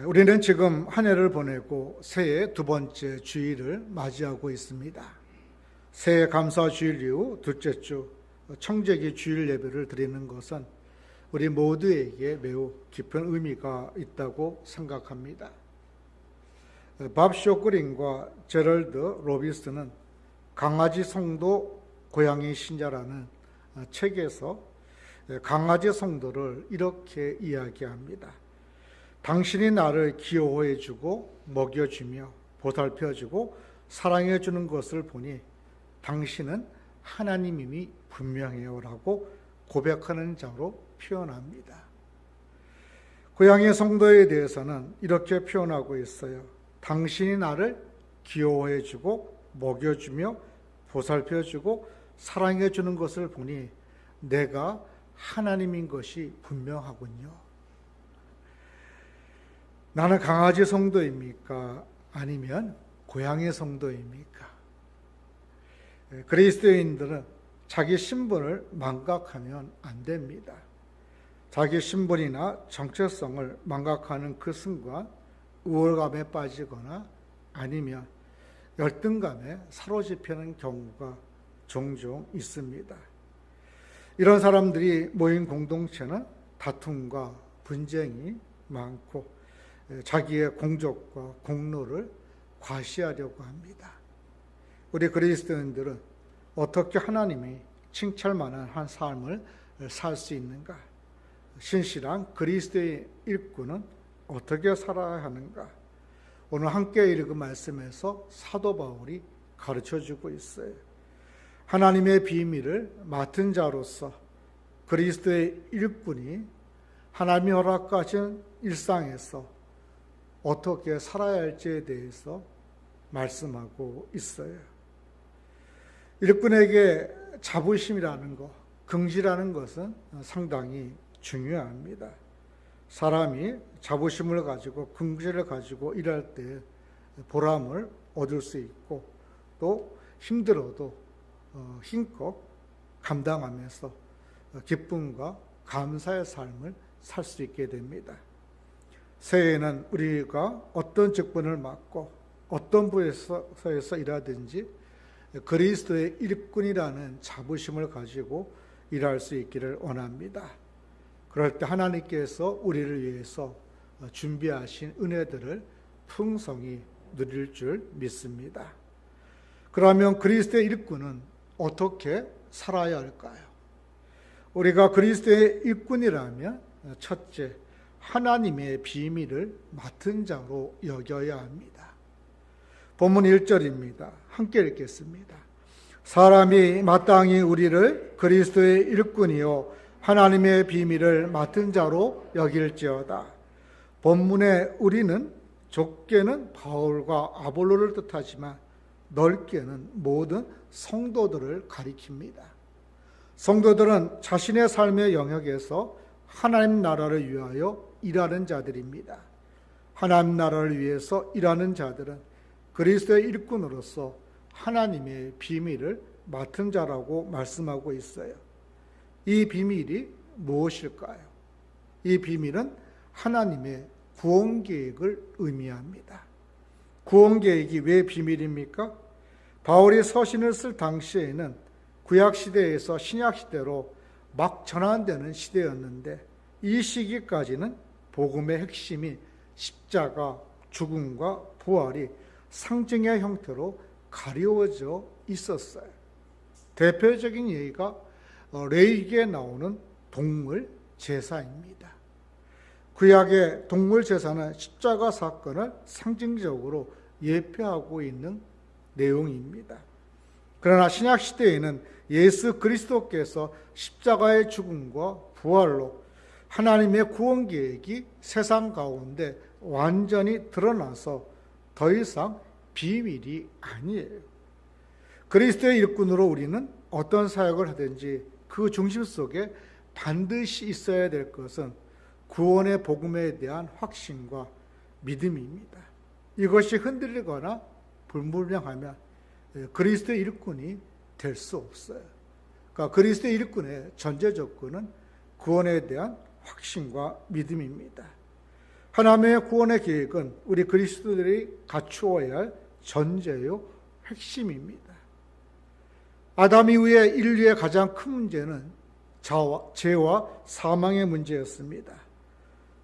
우리는 지금 한 해를 보내고 새해 두 번째 주일을 맞이하고 있습니다. 새해 감사 주일 이후 둘째 주 청재기 주일 예배를 드리는 것은 우리 모두에게 매우 깊은 의미가 있다고 생각합니다. 밥 쇼그린과 제럴드 로비스는 강아지 성도 고양이 신자라는 책에서 강아지 성도를 이렇게 이야기합니다. 당신이 나를 귀여워해주고 먹여주며 보살펴주고 사랑해주는 것을 보니 당신은 하나님임이 분명해요 라고 고백하는 자로 표현합니다. 고양이 성도에 대해서는 이렇게 표현하고 있어요. 당신이 나를 귀여워해주고 먹여주며 보살펴주고 사랑해주는 것을 보니 내가 하나님인 것이 분명하군요. 나는 강아지 성도입니까? 아니면 고양이 성도입니까? 그리스도인들은 자기 신분을 망각하면 안 됩니다. 자기 신분이나 정체성을 망각하는 그 순간 우월감에 빠지거나 아니면 열등감에 사로잡히는 경우가 종종 있습니다. 이런 사람들이 모인 공동체는 다툼과 분쟁이 많고 자기의 공적과 공로를 과시하려고 합니다. 우리 그리스도인들은 어떻게 하나님이 칭찬만한 한 삶을 살 수 있는가? 신실한 그리스도의 일꾼은 어떻게 살아야 하는가? 오늘 함께 읽은 말씀에서 사도 바울이 가르쳐주고 있어요. 하나님의 비밀을 맡은 자로서 그리스도의 일꾼이 하나님이 허락하신 일상에서 어떻게 살아야 할지에 대해서 말씀하고 있어요. 일꾼에게 자부심이라는 것, 긍지라는 것은 상당히 중요합니다. 사람이 자부심을 가지고 긍지를 가지고 일할 때 보람을 얻을 수 있고 또 힘들어도 힘껏 감당하면서 기쁨과 감사의 삶을 살 수 있게 됩니다. 새해에는 우리가 어떤 직분을 맡고 어떤 부에서 일하든지 그리스도의 일꾼이라는 자부심을 가지고 일할 수 있기를 원합니다. 그럴 때 하나님께서 우리를 위해서 준비하신 은혜들을 풍성히 누릴 줄 믿습니다. 그러면 그리스도의 일꾼은 어떻게 살아야 할까요? 우리가 그리스도의 일꾼이라면 첫째, 하나님의 비밀을 맡은 자로 여겨야 합니다. 본문 1절입니다. 함께 읽겠습니다. 사람이 마땅히 우리를 그리스도의 일꾼이요 하나님의 비밀을 맡은 자로 여길지어다. 본문의 우리는 좁게는 바울과 아볼로를 뜻하지만 넓게는 모든 성도들을 가리킵니다. 성도들은 자신의 삶의 영역에서 하나님 나라를 위하여 일하는 자들입니다. 하나님 나라를 위해서 일하는 자들은 그리스도의 일꾼으로서 하나님의 비밀을 맡은 자라고 말씀하고 있어요. 이 비밀이 무엇일까요? 이 비밀은 하나님의 구원 계획을 의미합니다. 구원 계획이 왜 비밀입니까? 바울이 서신을 쓸 당시에는 구약 시대에서 신약 시대로 막 전환되는 시대였는데 이 시기까지는 복음의 핵심인 십자가, 죽음과 부활이 상징의 형태로 가리워져 있었어요. 대표적인 예가 레위기에 나오는 동물 제사입니다. 구약의 동물 제사는 십자가 사건을 상징적으로 예표하고 있는 내용입니다. 그러나 신약 시대에는 예수 그리스도께서 십자가의 죽음과 부활로 하나님의 구원 계획이 세상 가운데 완전히 드러나서 더 이상 비밀이 아니에요. 그리스도의 일꾼으로 우리는 어떤 사역을 하든지 그 중심 속에 반드시 있어야 될 것은 구원의 복음에 대한 확신과 믿음입니다. 이것이 흔들리거나 불분명하면 그리스도의 일꾼이 될 수 없어요. 그러니까 그리스도의 일꾼의 전제 조건은 구원에 대한 확신과 믿음입니다. 하나님의 구원의 계획은 우리 그리스도들이 갖추어야 할 전제요 핵심입니다. 아담 이후에 인류의 가장 큰 문제는 죄와 사망의 문제였습니다.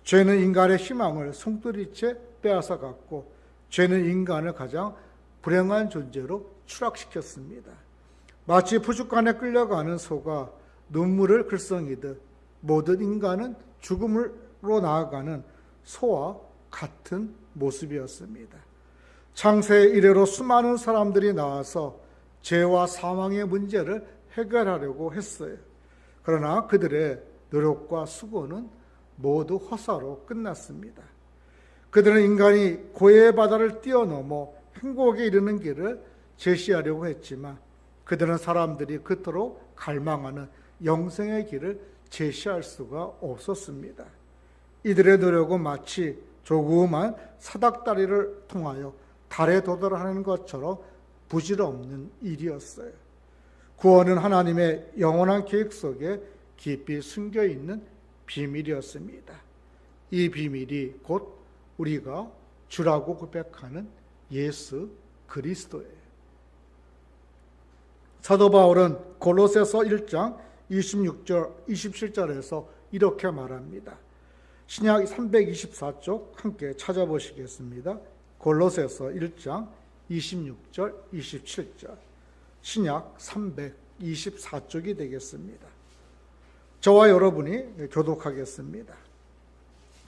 죄는 인간의 희망을 송두리째 빼앗아갔고 죄는 인간을 가장 불행한 존재로 추락시켰습니다. 마치 포죽간에 끌려가는 소가 눈물을 글썽이듯 모든 인간은 죽음으로 나아가는 소와 같은 모습이었습니다. 창세 이래로 수많은 사람들이 나와서 죄와 사망의 문제를 해결하려고 했어요. 그러나 그들의 노력과 수고는 모두 허사로 끝났습니다. 그들은 인간이 고해의 바다를 뛰어넘어 행복에 이르는 길을 제시하려고 했지만 그들은 사람들이 그토록 갈망하는 영생의 길을 제시할 수가 없었습니다. 이들의 노력은 마치 조그만 사닥다리를 통하여 달에 도달하는 것처럼 부질없는 일이었어요. 구원은 하나님의 영원한 계획 속에 깊이 숨겨 있는 비밀이었습니다. 이 비밀이 곧 우리가 주라고 고백하는 예수 그리스도예요. 사도 바울은 골로새서 1장 26절 27절에서 이렇게 말합니다. 신약 324쪽 함께 찾아보시겠습니다. 골로새서 1장 26절 27절 신약 324쪽이 되겠습니다. 저와 여러분이 교독하겠습니다.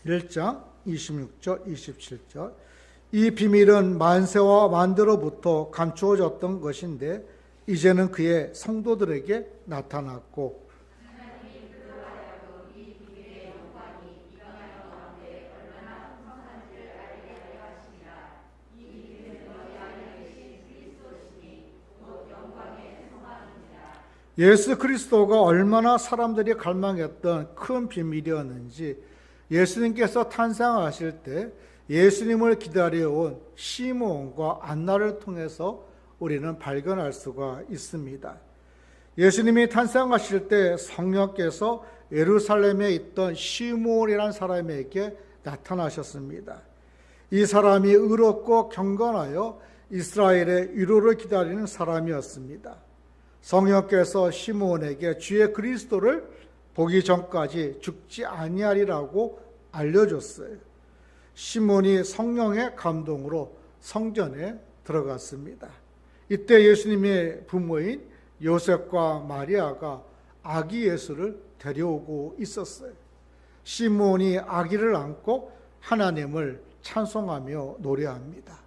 1장 26절 27절 이 비밀은 만세와 만대로부터 감추어졌던 것인데 이제는 그의 성도들에게 나타났고 예수 그리스도가 얼마나 사람들이 갈망했던 큰 비밀이었는지 예수님께서 탄생하실 때 예수님을 기다려온 시므온과 안나를 통해서 우리는 발견할 수가 있습니다. 예수님이 탄생하실 때 성령께서 예루살렘에 있던 시므온이라는 사람에게 나타나셨습니다. 이 사람이 의롭고 경건하여 이스라엘의 위로를 기다리는 사람이었습니다. 성령께서 시므온에게 주의 그리스도를 보기 전까지 죽지 아니하리라고 알려줬어요. 시므온이 성령의 감동으로 성전에 들어갔습니다. 이때 예수님의 부모인 요셉과 마리아가 아기 예수를 데려오고 있었어요. 시므온이 아기를 안고 하나님을 찬송하며 노래합니다.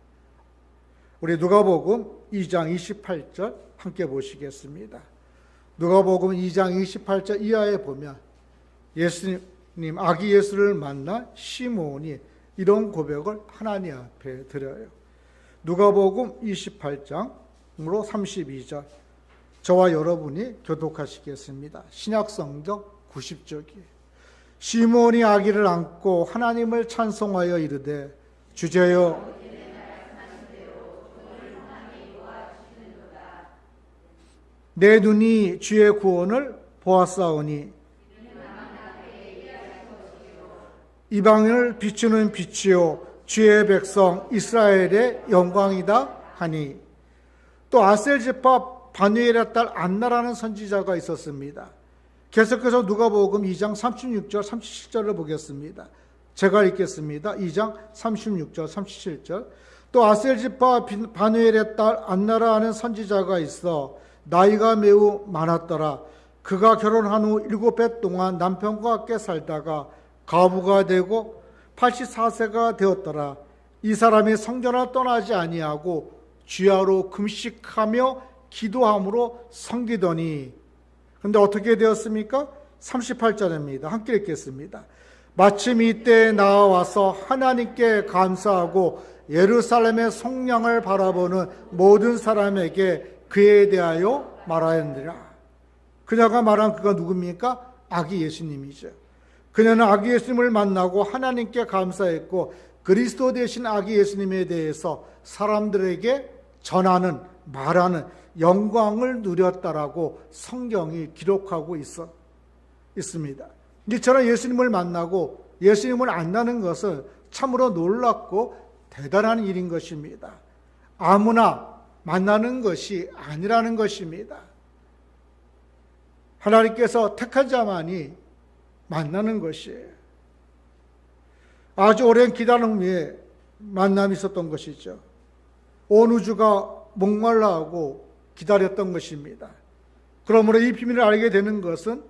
우리 누가복음 2장 28절 함께 보시겠습니다. 누가복음 2장 28절 이하에 보면 예수님 아기 예수를 만난 시므온이 이런 고백을 하나님 앞에 드려요. 누가복음 28장으로 32절 저와 여러분이 교독하시겠습니다. 신약성경 90쪽이 시므온이 아기를 안고 하나님을 찬송하여 이르되 주제여 내 눈이 주의 구원을 보았사오니 이방인을 비추는 빛이요 주의 백성 이스라엘의 영광이다 하니 또 아셀지파 바누엘의 딸 안나라는 선지자가 있었습니다. 계속해서 누가복음 2장 36절 37절을 보겠습니다. 제가 읽겠습니다. 2장 36절 37절 또 아셀지파 바누엘의 딸 안나라 하는 선지자가 있어 나이가 매우 많았더라. 그가 결혼한 후 7해 동안 남편과 함께 살다가 과부가 되고 84세가 되었더라. 이 사람이 성전을 떠나지 아니하고 주야로 금식하며 기도함으로 섬기더니 근데 어떻게 되었습니까? 38절입니다. 함께 읽겠습니다. 마침 이때에 나와서 하나님께 감사하고 예루살렘의 성령을 바라보는 모든 사람에게 그에 대하여 말하였느니라. 그녀가 말한 그가 누굽니까? 아기 예수님이죠. 그녀는 아기 예수님을 만나고 하나님께 감사했고 그리스도 되신 아기 예수님에 대해서 사람들에게 전하는 말하는 영광을 누렸다라고 성경이 기록하고 있습니다. 이처럼 예수님을 만나고 예수님을 안다는 것은 참으로 놀랍고 대단한 일인 것입니다. 아무나 만나는 것이 아니라는 것입니다. 하나님께서 택한 자만이 만나는 것이에요. 아주 오랜 기다림 후에 만남이 있었던 것이죠. 온 우주가 목말라하고 기다렸던 것입니다. 그러므로 이 비밀을 알게 되는 것은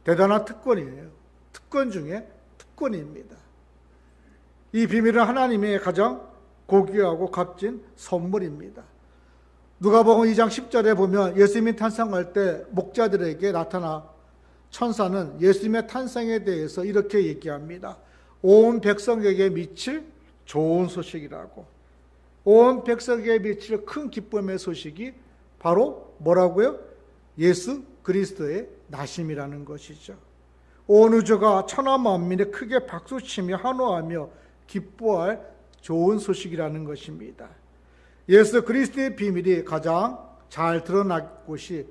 대단한 특권이에요. 특권 중에 특권입니다. 이 비밀은 하나님의 가장 고귀하고 값진 선물입니다. 누가복음 2장 10절에 보면 예수님이 탄생할 때 목자들에게 나타나 천사는 예수님의 탄생에 대해서 이렇게 얘기합니다. 온 백성에게 미칠 좋은 소식이라고. 온 백성에게 미칠 큰 기쁨의 소식이 바로 뭐라고요? 예수 그리스도의 나심이라는 것이죠. 온 우주가 천하 만민이 크게 박수치며 환호하며 기뻐할 좋은 소식이라는 것입니다. 예수 그리스도의 비밀이 가장 잘 드러난 곳이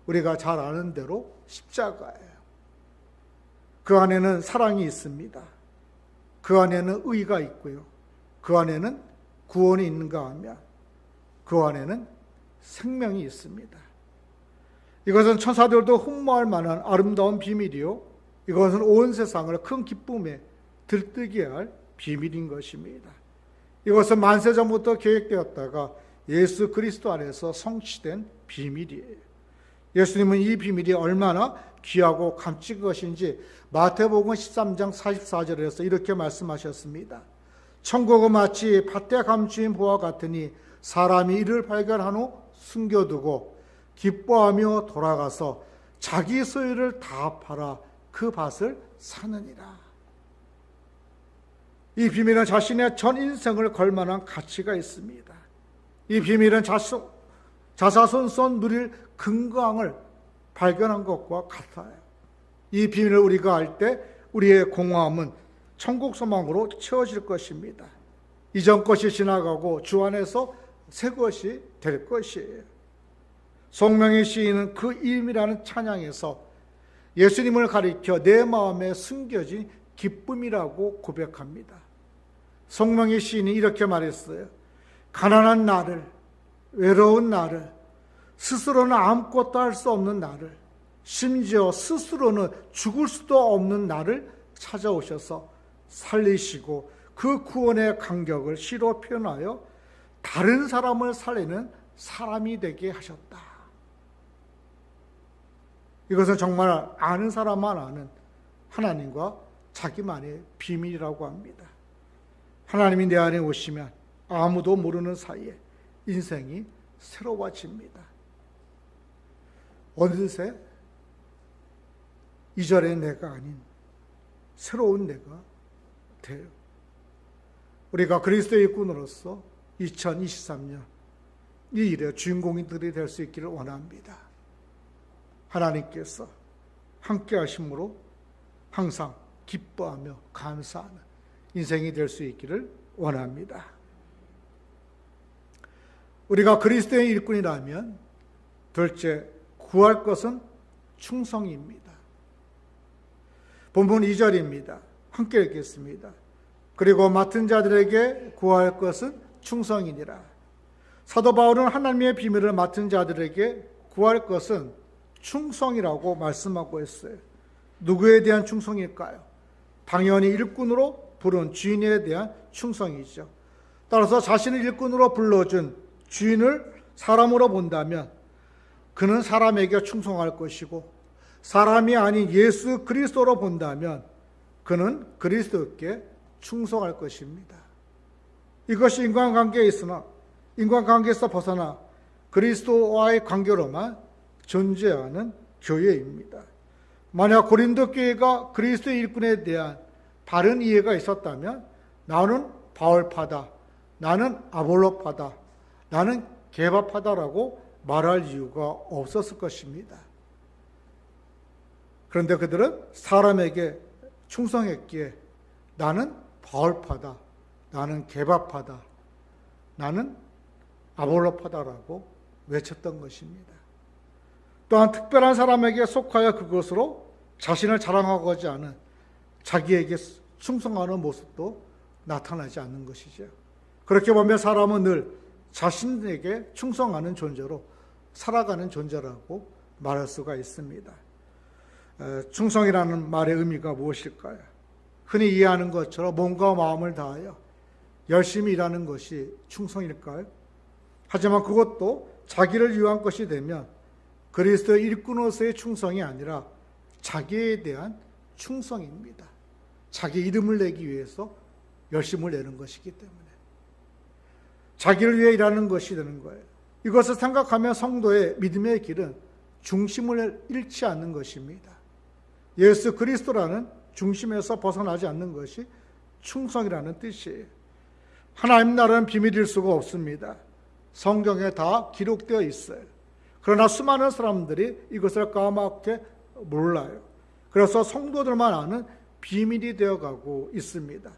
우리가 잘 아는 대로 십자가예요. 그 안에는 사랑이 있습니다. 그 안에는 의가 있고요. 그 안에는 구원이 있는가 하면 그 안에는 생명이 있습니다. 이것은 천사들도 흠모할 만한 아름다운 비밀이요. 이것은 온 세상을 큰 기쁨에 들뜨게 할 비밀인 것입니다. 이것은 만세 전부터 계획되었다가 예수 그리스도 안에서 성취된 비밀이에요. 예수님은 이 비밀이 얼마나 귀하고 값진 것인지 마태복음 13장 44절에서 이렇게 말씀하셨습니다. 천국은 마치 밭에 감추인 보와 같으니 사람이 이를 발견한 후 숨겨두고 기뻐하며 돌아가서 자기 소유를 다 팔아 그 밭을 사느니라. 이 비밀은 자신의 전 인생을 걸 만한 가치가 있습니다. 이 비밀은 자사손손 누릴 근거함을 발견한 것과 같아요. 이 비밀을 우리가 알 때 우리의 공허함은 천국 소망으로 채워질 것입니다. 이전 것이 지나가고 주 안에서 새 것이 될 것이에요. 송명의 시인은 그 임이라는 찬양에서 예수님을 가리켜 내 마음에 숨겨진 기쁨이라고 고백합니다. 송명의 시인이 이렇게 말했어요. 가난한 나를, 외로운 나를, 스스로는 아무것도 할 수 없는 나를, 심지어 스스로는 죽을 수도 없는 나를 찾아오셔서 살리시고 그 구원의 간격을 시로 표현하여 다른 사람을 살리는 사람이 되게 하셨다. 이것은 정말 아는 사람만 아는 하나님과 자기만의 비밀이라고 합니다. 하나님이 내 안에 오시면 아무도 모르는 사이에 인생이 새로워집니다. 어느새 이전의 내가 아닌 새로운 내가 돼요. 우리가 그리스도의 일꾼으로서 2023년 이 일의 주인공들이 될 수 있기를 원합니다. 하나님께서 함께 하심으로 항상 기뻐하며 감사하는 인생이 될 수 있기를 원합니다. 우리가 그리스도의 일꾼이라면 둘째, 구할 것은 충성입니다. 본문 2절입니다. 함께 읽겠습니다. 그리고 맡은 자들에게 구할 것은 충성이니라. 사도 바울은 하나님의 비밀을 맡은 자들에게 구할 것은 충성이라고 말씀하고 있어요. 누구에 대한 충성일까요? 당연히 일꾼으로 부른 주인에 대한 충성이죠. 따라서 자신을 일꾼으로 불러준 주인을 사람으로 본다면 그는 사람에게 충성할 것이고, 사람이 아닌 예수 그리스도로 본다면 그는 그리스도께 충성할 것입니다. 이것이 인간관계에 있으나 인간관계에서 벗어나 그리스도와의 관계로만 존재하는 교회입니다. 만약 고린도 교회가 그리스도의 일꾼에 대한 바른 이해가 있었다면 나는 바울파다, 나는 아볼로파다, 나는 게바파다라고 말할 이유가 없었을 것입니다. 그런데 그들은 사람에게 충성했기에 나는 바울파다, 나는 게바파다, 나는 아볼로파다라고 외쳤던 것입니다. 또한 특별한 사람에게 속하여 그것으로 자신을 자랑하고자 하는 자기에게 충성하는 모습도 나타나지 않는 것이죠. 그렇게 보면 사람은 늘 자신에게 충성하는 존재로 살아가는 존재라고 말할 수가 있습니다. 충성이라는 말의 의미가 무엇일까요? 흔히 이해하는 것처럼 몸과 마음을 다하여 열심히 일하는 것이 충성일까요? 하지만 그것도 자기를 위한 것이 되면 그리스도의 일꾼으로서의 충성이 아니라 자기에 대한 충성입니다. 자기 이름을 내기 위해서 열심을 내는 것이기 때문에 자기를 위해 일하는 것이 되는 거예요. 이것을 생각하면 성도의 믿음의 길은 중심을 잃지 않는 것입니다. 예수 그리스도라는 중심에서 벗어나지 않는 것이 충성이라는 뜻이에요. 하나님 나라는 비밀일 수가 없습니다. 성경에 다 기록되어 있어요. 그러나 수많은 사람들이 이것을 까맣게 몰라요. 그래서 성도들만 아는 비밀이 되어가고 있습니다.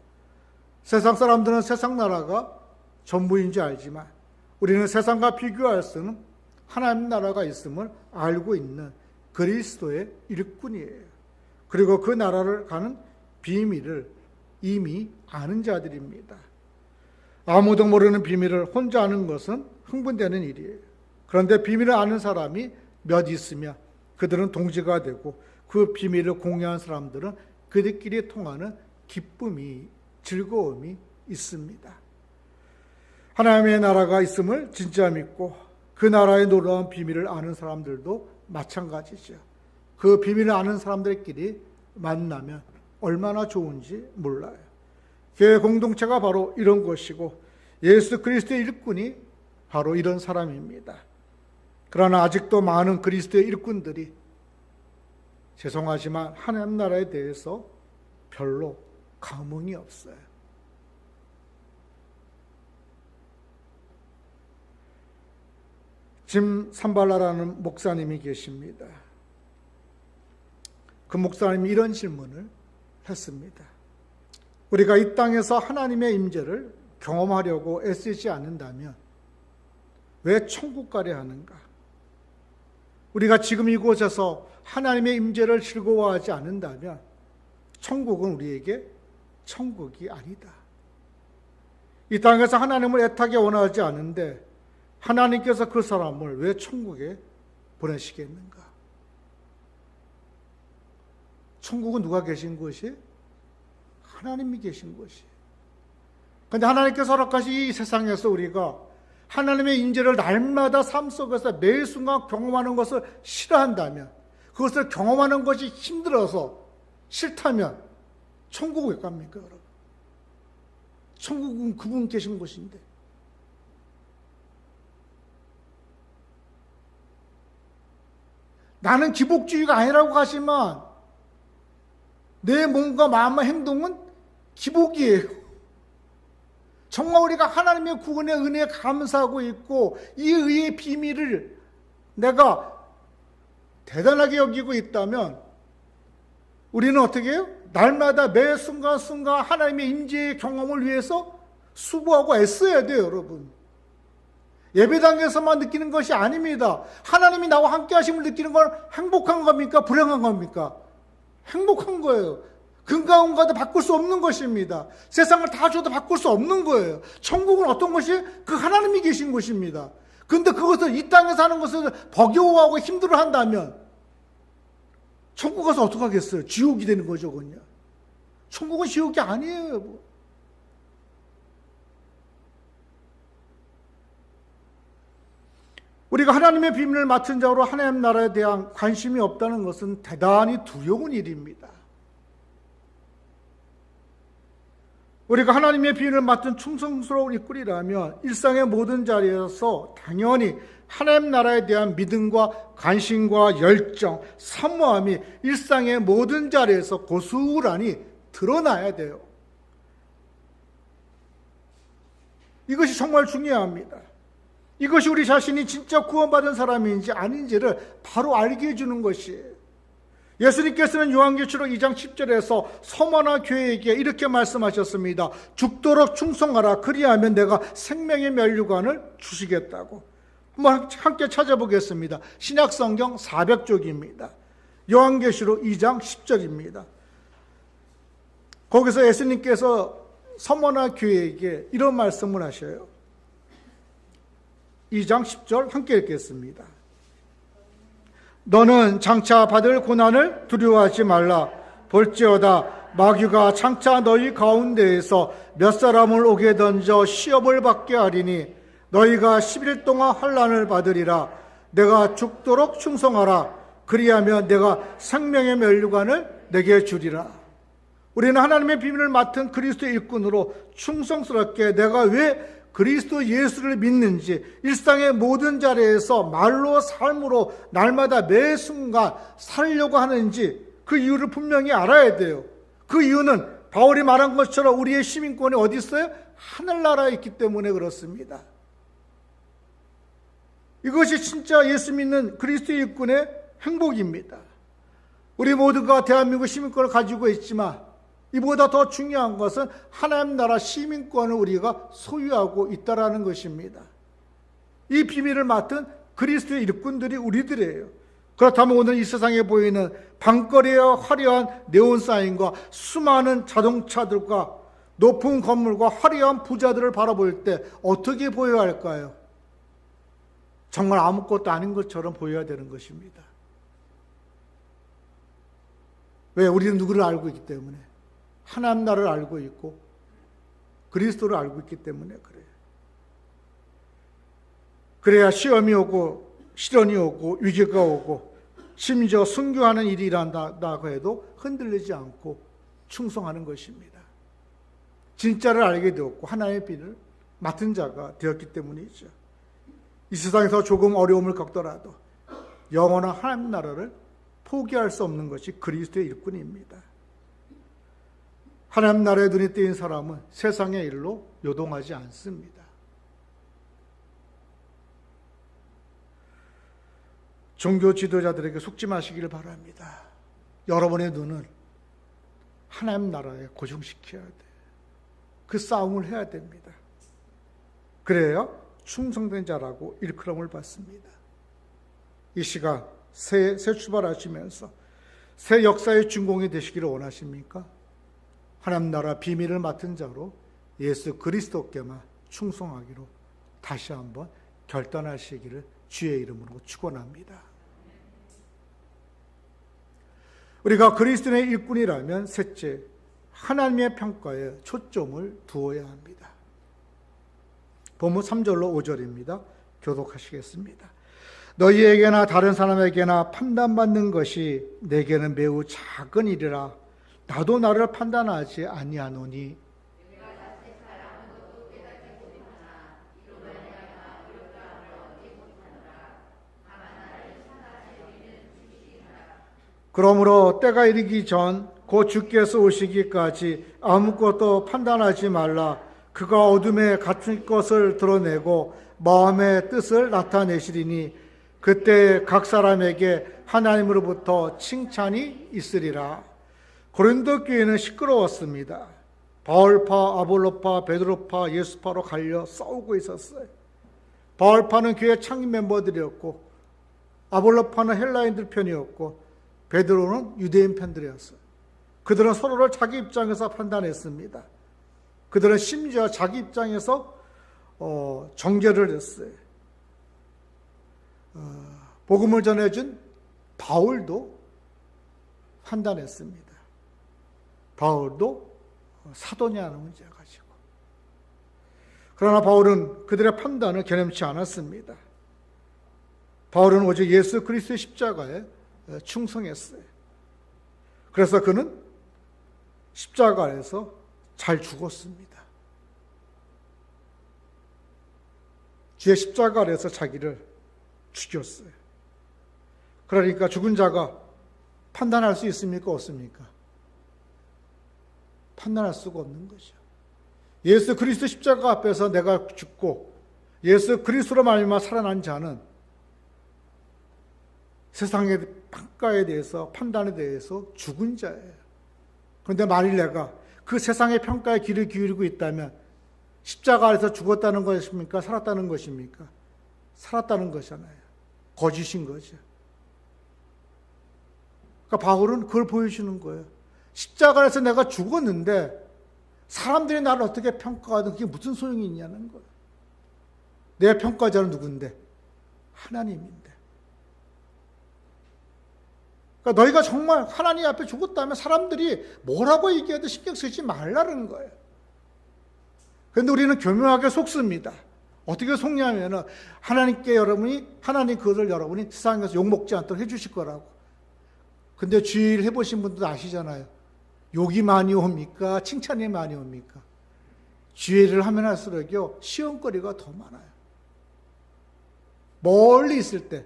세상 사람들은 세상 나라가 전부인지 알지만 우리는 세상과 비교할 수는 하나님 나라가 있음을 알고 있는 그리스도의 일꾼이에요. 그리고 그 나라를 가는 비밀을 이미 아는 자들입니다. 아무도 모르는 비밀을 혼자 아는 것은 흥분되는 일이에요. 그런데 비밀을 아는 사람이 몇 있으면 그들은 동지가 되고 그 비밀을 공유한 사람들은 그들끼리 통하는 기쁨이, 즐거움이 있습니다. 하나님의 나라가 있음을 진짜 믿고 그 나라의 놀라운 비밀을 아는 사람들도 마찬가지죠. 그 비밀을 아는 사람들끼리 만나면 얼마나 좋은지 몰라요. 교회 공동체가 바로 이런 것이고 예수 그리스도의 일꾼이 바로 이런 사람입니다. 그러나 아직도 많은 그리스도의 일꾼들이 죄송하지만 하나님 나라에 대해서 별로 감흥이 없어요. 짐 삼발라라는 목사님이 계십니다. 그 목사님이 이런 질문을 했습니다. 우리가 이 땅에서 하나님의 임재를 경험하려고 애쓰지 않는다면 왜 천국 가려 하는가? 우리가 지금 이곳에서 하나님의 임재를 즐거워하지 않는다면 천국은 우리에게 천국이 아니다. 이 땅에서 하나님을 애타게 원하지 않는데 하나님께서 그 사람을 왜 천국에 보내시겠는가? 천국은 누가 계신 곳이? 하나님이 계신 곳이. 그런데 하나님께서 허락하신 이 세상에서 우리가 하나님의 임재를 날마다 삶 속에서 매일 순간 경험하는 것을 싫어한다면, 그것을 경험하는 것이 힘들어서 싫다면 천국을 왜 갑니까, 여러분? 천국은 그분 계신 곳인데. 나는 기복주의가 아니라고 하지만 내 몸과 마음과 행동은 기복이에요. 정말 우리가 하나님의 구원의 은혜에 감사하고 있고 이 의의 비밀을 내가 대단하게 여기고 있다면 우리는 어떻게 해요? 날마다 매 순간순간 하나님의 임재의 경험을 위해서 수고하고 애써야 돼요, 여러분. 예배당에서만 느끼는 것이 아닙니다. 하나님이 나와 함께 하심을 느끼는 건 행복한 겁니까? 불행한 겁니까? 행복한 거예요. 금가운가도 바꿀 수 없는 것입니다. 세상을 다 줘도 바꿀 수 없는 거예요. 천국은 어떤 것이? 그 하나님이 계신 곳입니다. 그런데 그것을 이 땅에서 하는 것을 버거워하고 힘들어한다면 천국 가서 어떡하겠어요? 지옥이 되는 거죠, 그건요. 천국은 지옥이 아니에요, 여러분. 우리가 하나님의 비밀을 맡은 자로 하나님 나라에 대한 관심이 없다는 것은 대단히 두려운 일입니다. 우리가 하나님의 비밀을 맡은 충성스러운 일꾼이라면 일상의 모든 자리에서 당연히 하나님 나라에 대한 믿음과 관심과 열정, 사모함이 일상의 모든 자리에서 고스란히 드러나야 돼요. 이것이 정말 중요합니다. 이것이 우리 자신이 진짜 구원받은 사람인지 아닌지를 바로 알게 해주는 것이에요. 예수님께서는 요한계시록 2장 10절에서 서머나 교회에게 이렇게 말씀하셨습니다. 죽도록 충성하라. 그리하면 내가 생명의 면류관을 주시겠다고. 한번 함께 찾아보겠습니다. 신약성경 400쪽입니다. 요한계시록 2장 10절입니다. 거기서 예수님께서 서머나 교회에게 이런 말씀을 하셔요. 2장 10절 함께 읽겠습니다. 너는 장차 받을 고난을 두려워하지 말라. 볼지어다 마귀가 장차 너희 가운데에서 몇 사람을 오게 던져 시험을 받게 하리니 너희가 10일 동안 환난을 받으리라. 내가 죽도록 충성하라. 그리하면 내가 생명의 면류관을 내게 주리라. 우리는 하나님의 비밀을 맡은 그리스도의 일꾼으로 충성스럽게 내가 왜 그리스도 예수를 믿는지 일상의 모든 자리에서 말로 삶으로 날마다 매 순간 살려고 하는지 그 이유를 분명히 알아야 돼요. 그 이유는 바울이 말한 것처럼 우리의 시민권이 어디 있어요? 하늘나라에 있기 때문에 그렇습니다. 이것이 진짜 예수 믿는 그리스도의 일꾼의 행복입니다. 우리 모두가 대한민국 시민권을 가지고 있지만 이보다 더 중요한 것은 하나님 나라 시민권을 우리가 소유하고 있다라는 것입니다. 이 비밀을 맡은 그리스도의 일꾼들이 우리들이에요. 그렇다면 오늘 이 세상에 보이는 방거리의 화려한 네온사인과 수많은 자동차들과 높은 건물과 화려한 부자들을 바라볼 때 어떻게 보여야 할까요? 정말 아무것도 아닌 것처럼 보여야 되는 것입니다. 왜? 우리는 누구를 알고 있기 때문에. 하나님 나라를 알고 있고 그리스도를 알고 있기 때문에 그래요. 그래야 시험이 오고 시련이 오고 위기가 오고 심지어 순교하는 일이 일어난다고 해도 흔들리지 않고 충성하는 것입니다. 진짜를 알게 되었고 하나님의 비를 맡은 자가 되었기 때문이죠. 이 세상에서 조금 어려움을 겪더라도 영원한 하나님 나라를 포기할 수 없는 것이 그리스도의 일꾼입니다. 하나님 나라에 눈이 뜨인 사람은 세상의 일로 요동하지 않습니다. 종교 지도자들에게 속지 마시기를 바랍니다. 여러분의 눈을 하나님 나라에 고정시켜야 돼요. 그 싸움을 해야 됩니다. 그래야 충성된 자라고 일컬음을 받습니다. 이 시간 새 출발하시면서 새 역사의 주인공이 되시기를 원하십니까? 하나님 나라 비밀을 맡은 자로 예수 그리스도께만 충성하기로 다시 한번 결단하시기를 주의 이름으로 축원합니다. 우리가 그리스도의 일꾼이라면 셋째, 하나님의 평가에 초점을 두어야 합니다. 본문 3절로 5절입니다. 교독하시겠습니다. 너희에게나 다른 사람에게나 판단받는 것이 내게는 매우 작은 일이라. 나도 나를 판단하지 아니하노니 그러므로 때가 이르기 전 곧 주께서 오시기까지 아무것도 판단하지 말라. 그가 어둠에 갇힌 것을 드러내고 마음의 뜻을 나타내시리니 그때 각 사람에게 하나님으로부터 칭찬이 있으리라. 고린도 교회는 시끄러웠습니다. 바울파, 아볼로파, 베드로파, 예수파로 갈려 싸우고 있었어요. 바울파는 교회 창립 멤버들이었고 아볼로파는 헬라인들 편이었고 베드로는 유대인 편들이었어요. 그들은 서로를 자기 입장에서 판단했습니다. 그들은 심지어 자기 입장에서 정죄를 했어요. 복음을 전해준 바울도 판단했습니다. 바울도 사도냐는 문제 가지고. 그러나 바울은 그들의 판단을 겨냥치 않았습니다. 바울은 오직 예수 그리스도의 십자가에 충성했어요. 그래서 그는 십자가에서 잘 죽었습니다. 주의 십자가 아래서 자기를 죽였어요. 그러니까 죽은 자가 판단할 수 있습니까? 없습니까? 판단할 수가 없는 거죠. 예수 그리스도 십자가 앞에서 내가 죽고 예수 그리스도로 말미암아 살아난 자는 세상의 평가에 대해서 판단에 대해서 죽은 자예요. 그런데 만일 내가 그 세상의 평가에 귀를 기울이고 있다면 십자가 아래서 죽었다는 것입니까? 살았다는 것입니까? 살았다는 것이잖아요. 거짓인 거죠. 그러니까 바울은 그걸 보여주는 거예요. 십자가 아래서 내가 죽었는데 사람들이 나를 어떻게 평가하든 그게 무슨 소용이 있냐는 거예요. 내 평가자는 누군데? 하나님인데. 그러니까 너희가 정말 하나님 앞에 죽었다면 사람들이 뭐라고 얘기해도 신경 쓰지 말라는 거예요. 그런데 우리는 교묘하게 속습니다. 어떻게 속냐면은 하나님께 하나님 그것을 여러분이 세상에서 욕먹지 않도록 해주실 거라고. 근데 주일 해보신 분들도 아시잖아요. 욕이 많이 옵니까? 칭찬이 많이 옵니까? 주일을 하면 할수록요, 시험거리가 더 많아요. 멀리 있을 때,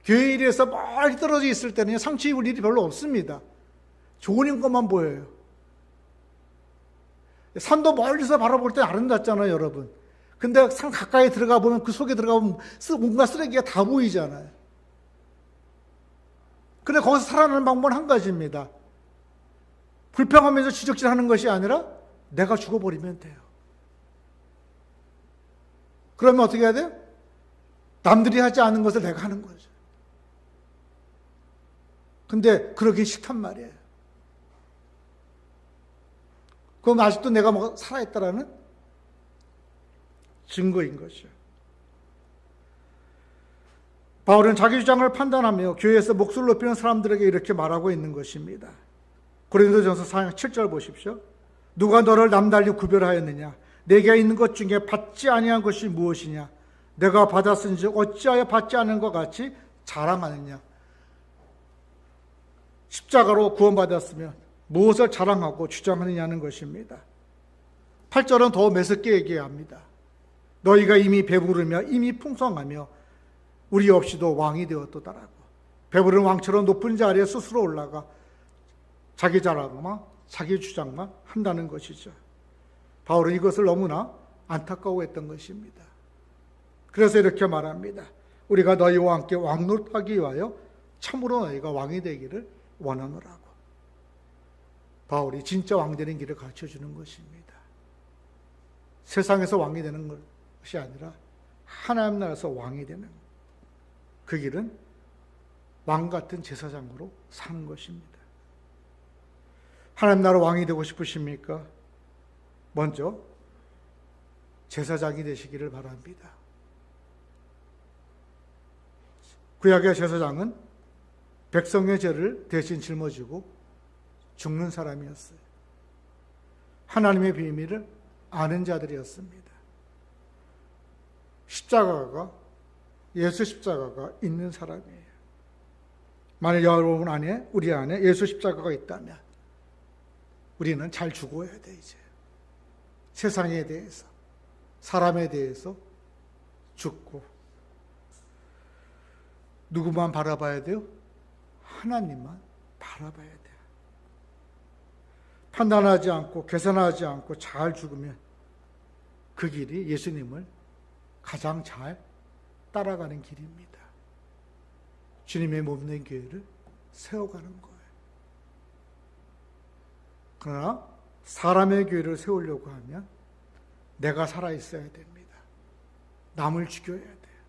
교회 일에서 멀리 떨어져 있을 때는 상처 입을 일이 별로 없습니다. 좋은 것만 보여요. 산도 멀리서 바라볼 때 아름답잖아요, 여러분. 근데 산 가까이 들어가 보면 그 속에 들어가 보면 뭔가 쓰레기가 다 보이잖아요. 근데 거기서 살아나는 방법은 한 가지입니다. 불평하면서 지적질하는 것이 아니라 내가 죽어버리면 돼요. 그러면 어떻게 해야 돼요? 남들이 하지 않은 것을 내가 하는 거죠. 근데 그러기 싫단 말이에요. 그럼 아직도 내가 살아있다라는 증거인 거죠. 바울은 자기 주장을 판단하며 교회에서 목소리를 높이는 사람들에게 이렇게 말하고 있는 것입니다. 고린도전서 4장 7절 보십시오. 누가 너를 남달리 구별하였느냐? 내게 있는 것 중에 받지 아니한 것이 무엇이냐? 내가 받았은즉 어찌하여 받지 않은 것 같이 자랑하느냐? 십자가로 구원받았으면 무엇을 자랑하고 주장하느냐는 것입니다. 8절은 더 매섭게 얘기합니다. 너희가 이미 배부르며 이미 풍성하며 우리 없이도 왕이 되었도다라고. 배부른 왕처럼 높은 자리에 스스로 올라가 자기 자랑만, 자기 주장만 한다는 것이죠. 바울은 이것을 너무나 안타까워했던 것입니다. 그래서 이렇게 말합니다. 우리가 너희와 함께 왕노릇하기 위하여 참으로 너희가 왕이 되기를 원하노라고. 바울이 진짜 왕 되는 길을 가르쳐주는 것입니다. 세상에서 왕이 되는 것이 아니라 하나님 나라에서 왕이 되는 그 길은 왕 같은 제사장으로 사는 것입니다. 하나님 나라 왕이 되고 싶으십니까? 먼저 제사장이 되시기를 바랍니다. 구약의 제사장은 백성의 죄를 대신 짊어지고 죽는 사람이었어요. 하나님의 비밀을 아는 자들이었습니다. 예수 십자가가 있는 사람이에요. 만약 여러분 안에, 우리 안에 예수 십자가가 있다면 우리는 잘 죽어야 돼, 이제. 세상에 대해서, 사람에 대해서 죽고. 누구만 바라봐야 돼요? 하나님만 바라봐야 돼요. 판단하지 않고 계산하지 않고 잘 죽으면 그 길이 예수님을 가장 잘 따라가는 길입니다. 주님의 몸된 교회를 세워가는 거예요. 그러나 사람의 교회를 세우려고 하면 내가 살아있어야 됩니다. 남을 죽여야 돼요.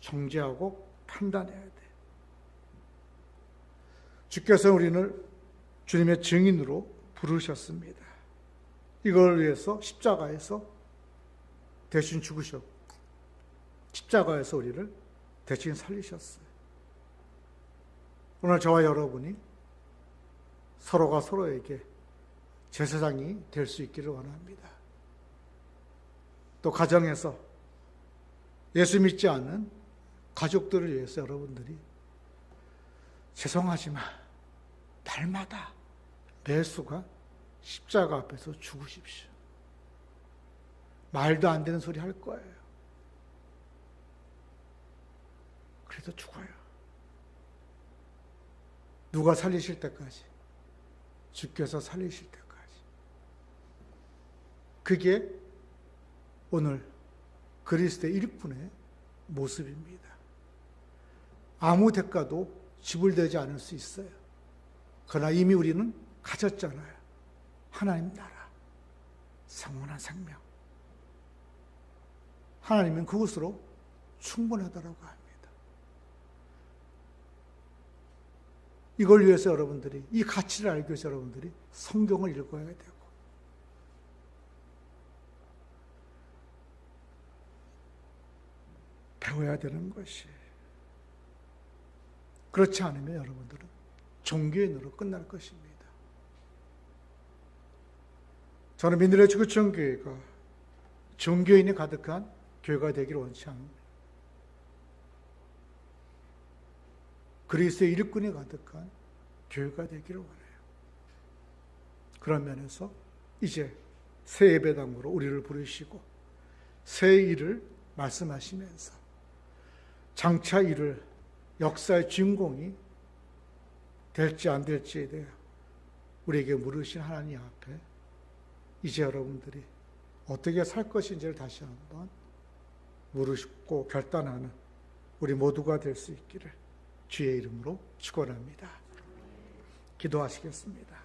정죄하고 판단해야 돼요. 주께서 우리를 주님의 증인으로 부르셨습니다. 이걸 위해서 십자가에서 대신 죽으셨고 십자가에서 우리를 대신 살리셨어요. 오늘 저와 여러분이 서로가 서로에게 제사장이 될 수 있기를 원합니다. 또 가정에서 예수 믿지 않는 가족들을 위해서 여러분들이 죄송하지만 날마다 매수가 십자가 앞에서 죽으십시오. 말도 안 되는 소리 할 거예요. 그래도 죽어요. 누가 살리실 때까지, 주께서 살리실 때까지. 그게 오늘 그리스도의 일꾼의 모습입니다. 아무 대가도 지불되지 않을 수 있어요. 그러나 이미 우리는 가졌잖아요. 하나님 나라, 영원한 생명. 하나님은 그것으로 충분하다고 합니다. 이걸 위해서 여러분들이, 이 가치를 알기 위해서 여러분들이 성경을 읽어야 되고 배워야 되는 것이. 그렇지 않으면 여러분들은 종교인으로 끝날 것입니다. 저는 민들레 지구촌교회가 종교인이 가득한 교회가 되기를 원치 않습니다. 그리스도의 일꾼이 가득한 교회가 되기를 원해요. 그런 면에서 이제 새 예배당으로 우리를 부르시고 새 일을 말씀하시면서 장차 이룰 역사의 주인공이 될지 안 될지에 대해 우리에게 물으신 하나님 앞에 이제 여러분들이 어떻게 살 것인지를 다시 한번 물으시고 결단하는 우리 모두가 될 수 있기를 주의 이름으로 축원합니다. 기도하시겠습니다.